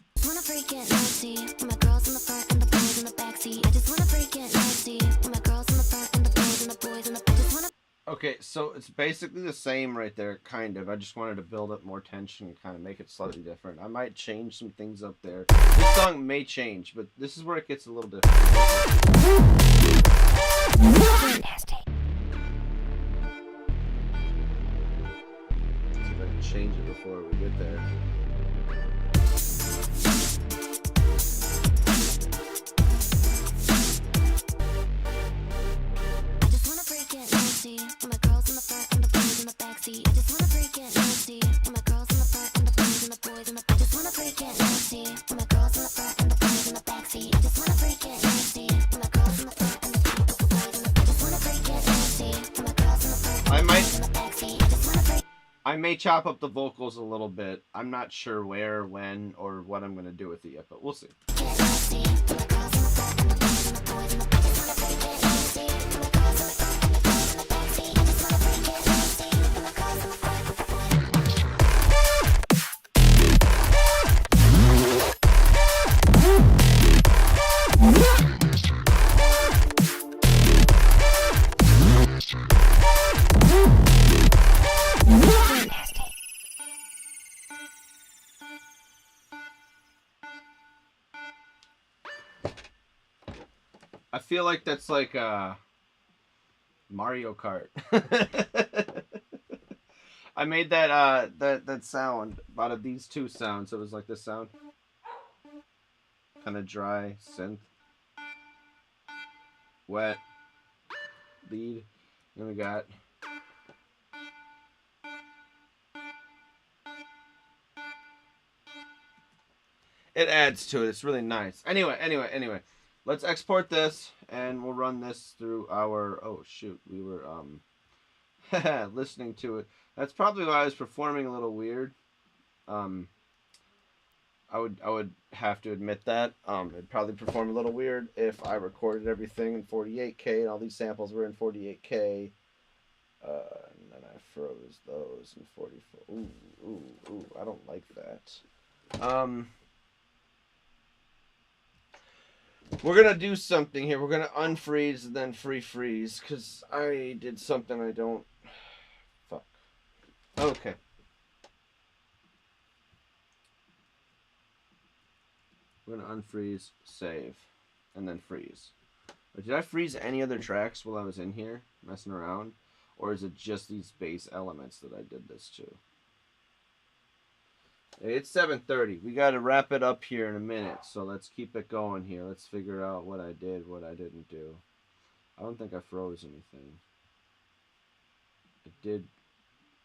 Just wanna freak it nasty. With my girls in the front and the boys in the backseat. I just wanna freak it nasty. With my girls in the front and the boys in the boys in the I just wanna. Okay, so it's basically the same right there, kind of. I just wanted to build up more tension and kind of make it slightly different. I might change some things up there. This song may change, but this is where it gets a little different. Nasty. See if I can change it before we get there. I just wanna freak it nasty. With my girls in the front and the boys in the backseat. I just wanna freak it nasty. With my girls in the front and the boys and the boys in the I just wanna freak it nasty. With my girls in the front and the boys in the backseat. I just wanna freak it nasty. With my girls in the front and the boys in the I just wanna freak it nasty. With my girls in the front and the boys in the backseat. I just wanna freak. I may chop up the vocals a little bit. I'm not sure where, when, or what I'm going to do with it yet, but we'll see. I feel like that's like Mario Kart. I made that sound out of these two sounds. It was like this sound, kind of dry synth, wet lead. Then we got it adds to it. It's really nice. Anyway. Let's export this, and we'll run this through our... Oh, shoot. We were listening to it. That's probably why I was performing a little weird. I would have to admit that. It'd probably perform a little weird if I recorded everything in 48K, and all these samples were in 48K. And then I froze those in 44. Ooh. I don't like that. We're going to do something here. We're going to unfreeze and then freeze, because I did something I don't... Fuck. Okay. We're going to unfreeze, save, and then freeze. But did I freeze any other tracks while I was in here messing around? Or is it just these bass elements that I did this to? It's 7:30. We got to wrap it up here in a minute, so let's keep it going here. Let's figure out what I did, what I didn't do. I don't think I froze anything. I did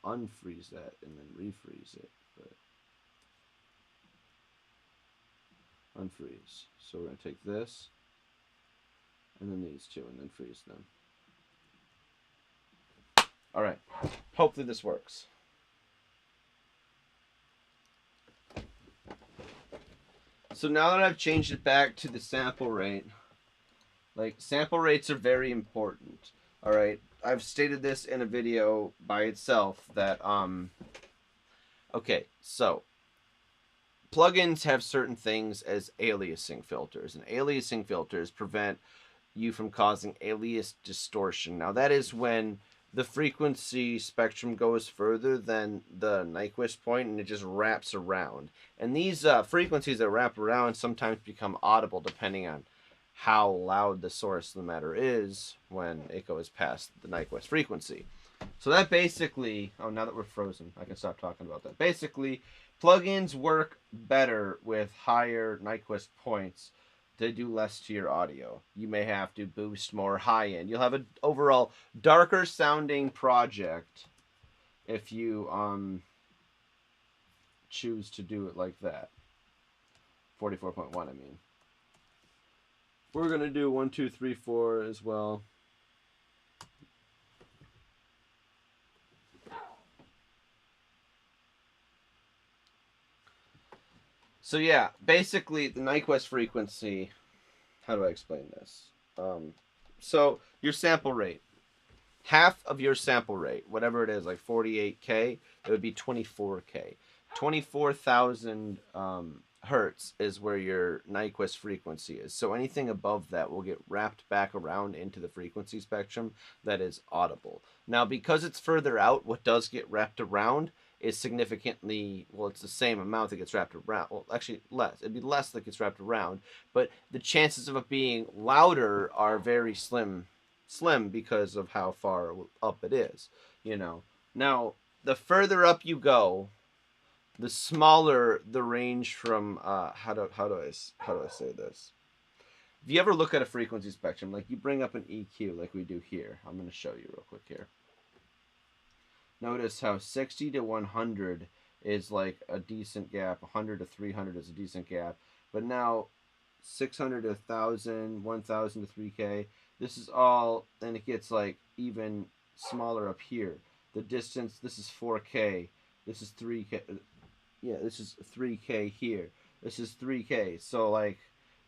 unfreeze that and then refreeze it, but unfreeze. So we're going to take this and then these two and then freeze them. All right. Hopefully this works. So now that I've changed it back to the sample rate, like sample rates are very important. All right. I've stated this in a video by itself that okay, so plugins have certain things as aliasing filters, and aliasing filters prevent you from causing alias distortion. Now that is when the frequency spectrum goes further than the Nyquist point and it just wraps around. And these frequencies that wrap around sometimes become audible depending on how loud the source of the matter is when it goes past the Nyquist frequency. So that basically, oh, now that we're frozen, I can stop talking about that. Basically, plugins work better with higher Nyquist points. They do less to your audio. You may have to boost more high end. You'll have an overall darker sounding project if you choose to do it like that. 44.1, I mean. We're gonna do 1, 2, 3, 4 as well. So yeah, basically the Nyquist frequency. How do I explain this? So your sample rate, half of your sample rate, whatever it is, like 48K, it would be 24K. 24,000 hertz is where your Nyquist frequency is. So anything above that will get wrapped back around into the frequency spectrum that is audible. Now, because it's further out, what does get wrapped around is significantly, well, it's the same amount that gets wrapped around. Well, actually less. It'd be less that gets wrapped around, but the chances of it being louder are very slim because of how far up it is, you know. Now, the further up you go, the smaller the range from how do I say this? If you ever look at a frequency spectrum, like you bring up an EQ like we do here, I'm going to show you real quick here. Notice how 60 to 100 is like a decent gap, 100 to 300 is a decent gap, but now 600 to 1000, 1000 to 3K, this is all, and it gets like even smaller up here. The distance, this is 4K, this is 3K, yeah, this is 3K here, this is 3K, so like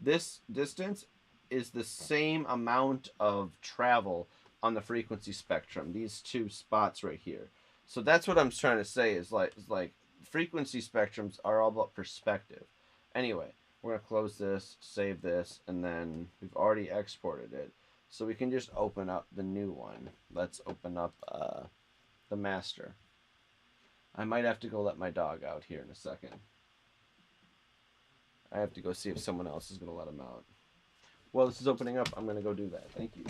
this distance is the same amount of travel on the frequency spectrum, these two spots right here. So that's what I'm trying to say is like frequency spectrums are all about perspective. Anyway, we're going to close this, save this, and then we've already exported it. So we can just open up the new one. Let's open up the master. I might have to go let my dog out here in a second. I have to go see if someone else is going to let him out. While this is opening up, I'm going to go do that. Thank you.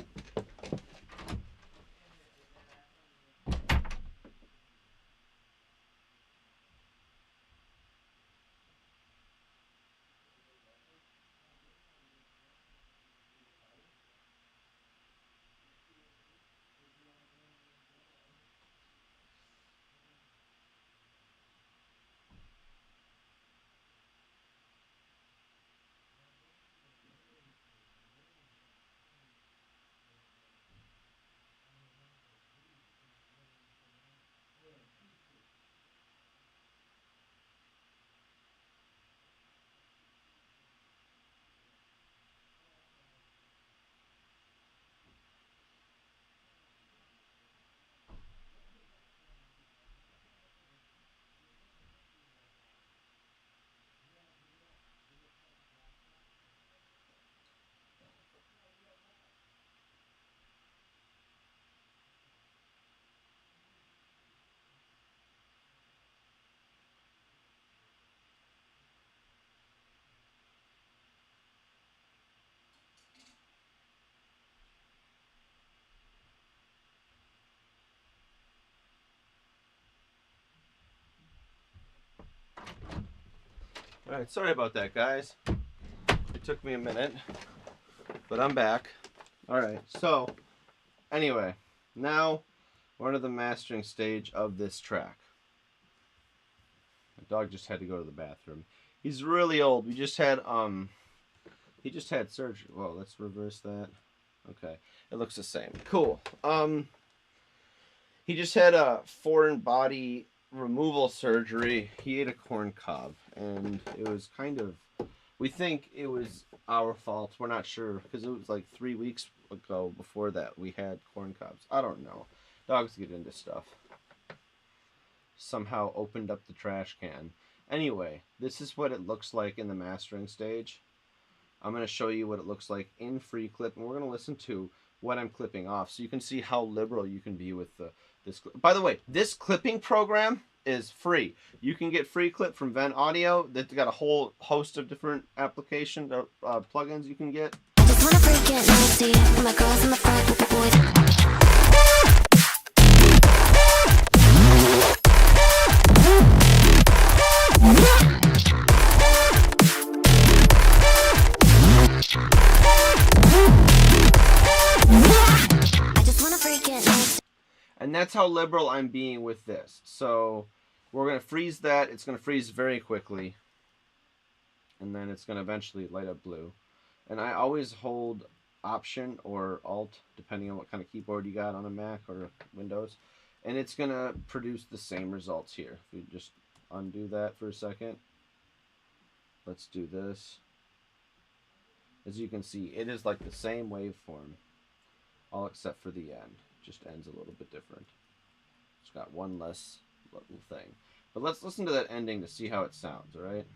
All right, sorry about that, guys. It took me a minute, but I'm back. All right, so anyway, now we're into the mastering stage of this track. My dog just had to go to the bathroom. He's really old. He just had surgery. Well, let's reverse that. Okay, it looks the same. Cool. He just had a foreign body removal surgery. He ate a corn cob, and it was kind of We think it was our fault. We're not sure because it was like 3 weeks ago before that we had corn cobs. I don't know. Dogs get into stuff. Somehow opened up the trash can. Anyway, this is what it looks like in the mastering stage. I'm going to show you what it looks like in free clip, and we're going to listen to what I'm clipping off so you can see how liberal you can be with this clip. By the way, this clipping program is free. You can get free clip from Vent Audio. They've got a whole host of different application plugins you can get. I just wanna freak it nasty. With my girls in the front with the boys. I just wanna freak it nasty. And that's how liberal I'm being with this. So we're going to freeze that. It's going to freeze very quickly. And then it's going to eventually light up blue. And I always hold Option or Alt, depending on what kind of keyboard you got on a Mac or Windows. And it's going to produce the same results here. If you just undo that for a second. Let's do this. As you can see, it is like the same waveform, all except for the end. Just ends a little bit different. It's got one less little thing. But let's listen to that ending to see how it sounds, alright?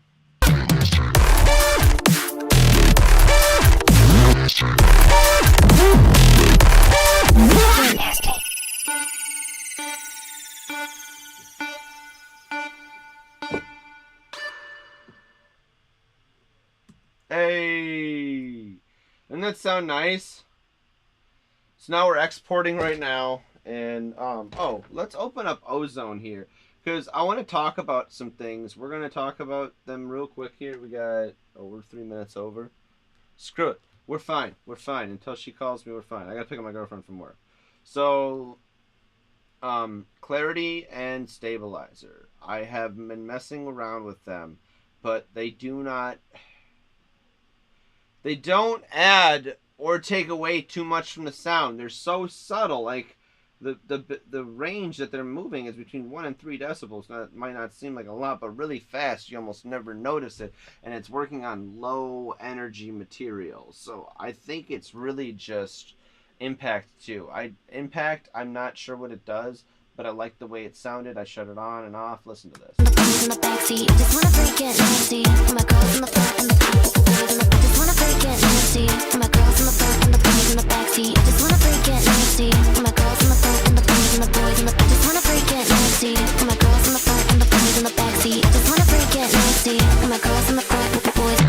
Hey! Doesn't that sound nice? So now we're exporting right now, and oh, let's open up Ozone here because I want to talk about some things. We're gonna talk about them real quick here. We're 3 minutes over. Screw it, we're fine. We're fine until she calls me. We're fine. I gotta pick up my girlfriend from work. So, Clarity and Stabilizer. I have been messing around with them, but they don't add or take away too much from the sound. They're so subtle. Like the range that they're moving is between 1 and 3 decibels. Now, it might not seem like a lot, but really fast, you almost never notice it. And it's working on low energy materials. So I think it's really just impact too. Impact, I'm not sure what it does, but I like the way it sounded. I shut it on and off. Listen to this. In the backseat, just wanna freak it nasty. With my girls in the front and the boys in the I just wanna freak it nasty. With my girls in the front and the boys in the backseat. I just wanna freak it nasty. With my girls in the front and the boys in the I just wanna freak it nasty. With my girls in the front and the boys in the backseat. I just wanna freak it nasty. With my girls in the front with the boys.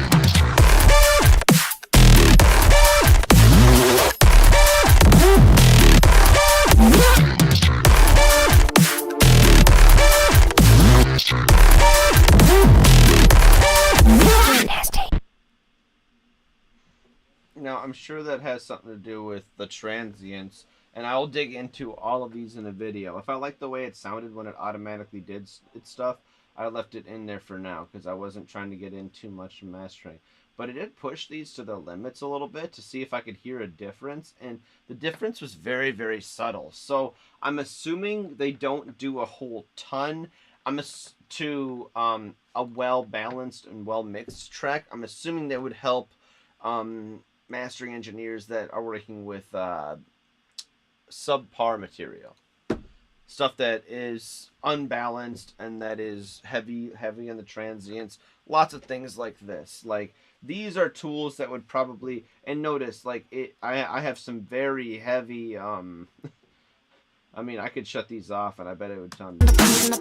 Now, I'm sure that has something to do with the transients, and I'll dig into all of these in a video. If I liked the way it sounded when it automatically did its stuff, I left it in there for now because I wasn't trying to get in too much mastering. But it did push these to their limits a little bit to see if I could hear a difference, and the difference was very, very subtle. So I'm assuming they don't do a whole ton. To a well-balanced and well-mixed track, I'm assuming that would help mastering engineers that are working with subpar material, stuff that is unbalanced and that is heavy on the transients. Lots of things like this. Like these are tools that would probably, and notice like I have some very heavy I mean, I could shut these off and I bet it would sound In the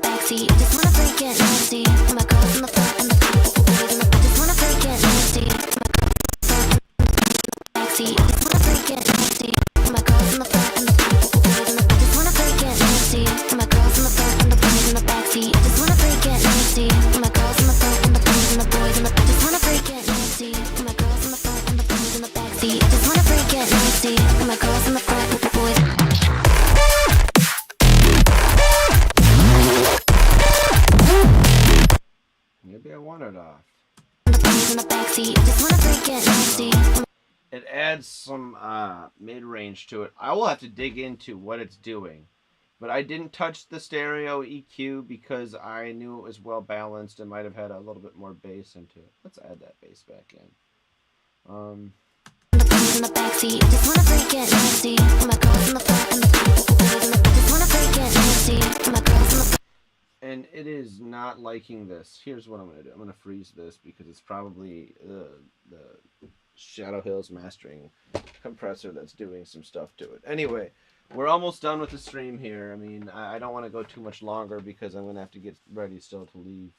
backseat, just wanna freak it nasty. With my girls in the front and the boys in the I just wanna freak it nasty. With my girls in the backseat, just wanna freak it nasty. With my girls in the front and the boys in the I just wanna freak it nasty. With my girls in the front and the boys in the backseat, just wanna freak it nasty. With my girls in the front and the boys in the I just wanna freak it nasty. With my girls in the front and the boys in the backseat, just wanna freak it nasty. With my girls in the front with the boys. Maybe I want it off. In the backseat, just wanna freak it nasty. It adds some mid-range to it. I will have to dig into what it's doing But I didn't touch the stereo EQ because I knew it was well balanced and might have had a little bit more bass into it. Let's add that bass back in. In the backseat, I just wanna freak it nasty. With my girls in the front and the boys in the I just wanna freak it nasty. With my girls in the front. And it is not liking this. Here's what I'm going to do. I'm going to freeze this because it's probably the Shadow Hills mastering compressor that's doing some stuff to it. Anyway, we're almost done with the stream here. I mean, I don't want to go too much longer because I'm going to have to get ready still to leave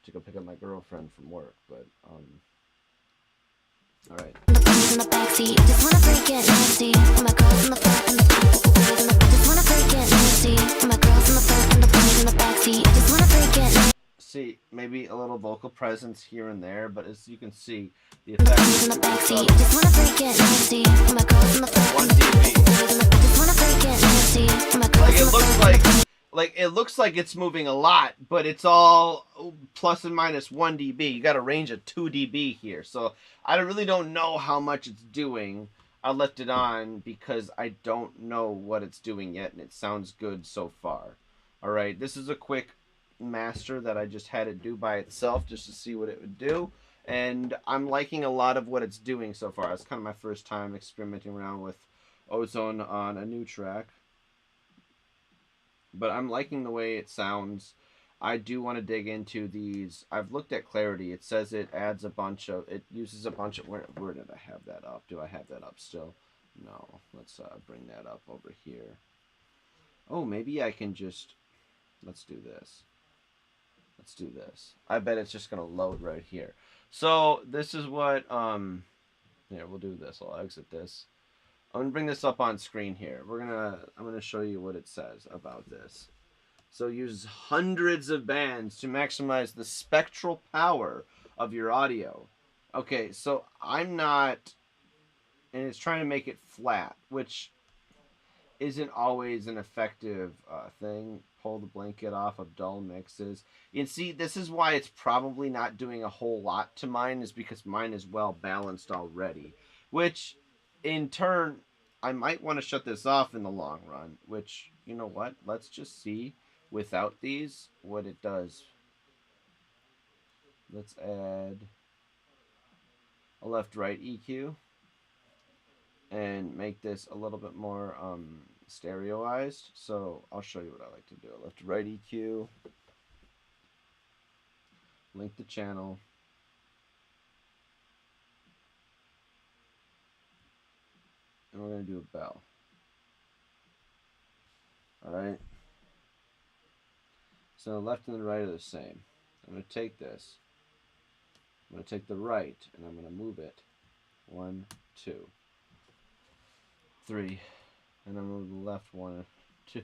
to go pick up my girlfriend from work. But, all right. In the backseat, I just wanna freak it nasty. With my girls in the front and the boys in the I just wanna freak it nasty. With my girls in the front and the boys in the backseat, I just wanna freak it nasty. See, maybe a little vocal presence here and there, but as you can see, the effect In the backseat, I just wanna freak it nasty. With my girls in the front and the boys in the I just wanna freak it nasty. With my girls in the front. It looks like it's moving a lot, but it's all plus and minus 1 dB. You got a range of 2 dB here, so I really don't know how much it's doing. I left it on because I don't know what it's doing yet, and it sounds good so far. All right, this is a quick master that I just had it do by itself just to see what it would do, and I'm liking a lot of what it's doing so far. It's kind of my first time experimenting around with Ozone on a new track. But I'm liking the way it sounds. I do want to dig into these. I've looked at clarity. It says it adds a bunch of, it uses a bunch of, where did I have that up? Do I have that up still? No. Let's bring that up over here. Oh, maybe I can just, let's do this. Let's do this. I bet it's just going to load right here. So this is what, here, we'll do this. I'll exit this. I'm going to bring this up on screen here. I'm going to show you what it says about this. So it uses hundreds of bands to maximize the spectral power of your audio. Okay, so I'm not, and it's trying to make it flat, which isn't always an effective thing. Pull the blanket off of dull mixes. You can see this is why it's probably not doing a whole lot to mine, is because mine is well balanced already, which in turn, I might want to shut this off in the long run, which, you know what? Let's just see without these what it does. Let's add a left-right EQ and make this a little bit more stereoized. So I'll show you what I like to do. Left-right EQ, link the channel. And we're going to do a bell. Alright. So the left and the right are the same. I'm going to take this. I'm going to take the right and I'm going to move it. 1, 2, 3. And I'm going to move the left 1, 2.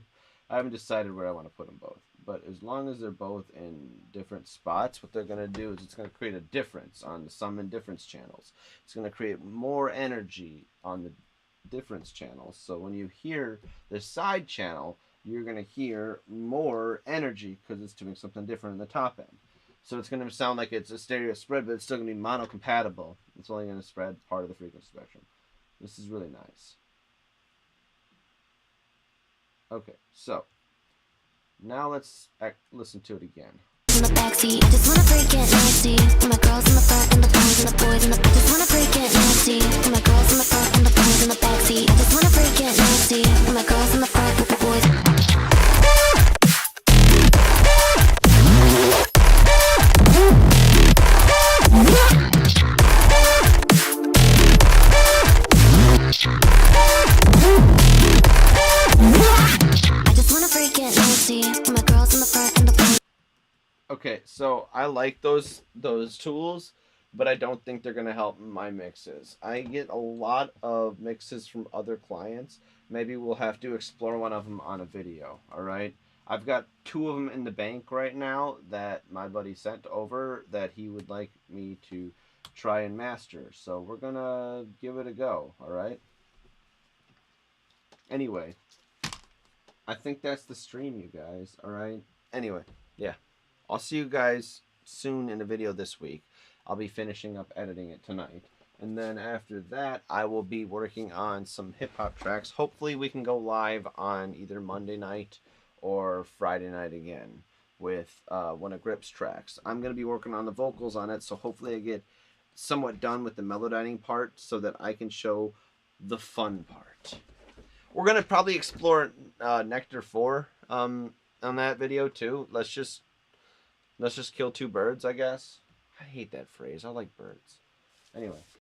I haven't decided where I want to put them both. But as long as they're both in different spots, what they're going to do is it's going to create a difference on the sum and difference channels. It's going to create more energy on the difference channels. So when you hear the side channel, you're going to hear more energy because it's doing something different in the top end. So it's going to sound like it's a stereo spread, but it's still going to be mono-compatible. It's only going to spread part of the frequency spectrum. This is really nice. Okay, so now let's listen to it again. In the backseat, I just wanna freak it nasty. With my girls in the front and the boys and the boys in the I just wanna freak it nasty. With my girls in the front and the boys in the backseat, I just wanna freak it nasty. With my girls in the front with the boys. I just wanna freak it nasty. With my girls in the front and the boys. Okay, so I like those tools, but I don't think they're going to help my mixes. I get a lot of mixes from other clients. Maybe we'll have to explore one of them on a video, all right? I've got 2 of them in the bank right now that my buddy sent over that he would like me to try and master. So we're going to give it a go, all right? Anyway, I think that's the stream, you guys, all right? Anyway, yeah. I'll see you guys soon in a video this week. I'll be finishing up editing it tonight. And then after that, I will be working on some hip-hop tracks. Hopefully we can go live on either Monday night or Friday Night Again with one of Grip's tracks. I'm going to be working on the vocals on it, so hopefully I get somewhat done with the melodyning part so that I can show the fun part. We're going to probably explore Nectar 4 on that video too. Let's just kill two birds, I guess. I hate that phrase. I like birds. Anyway.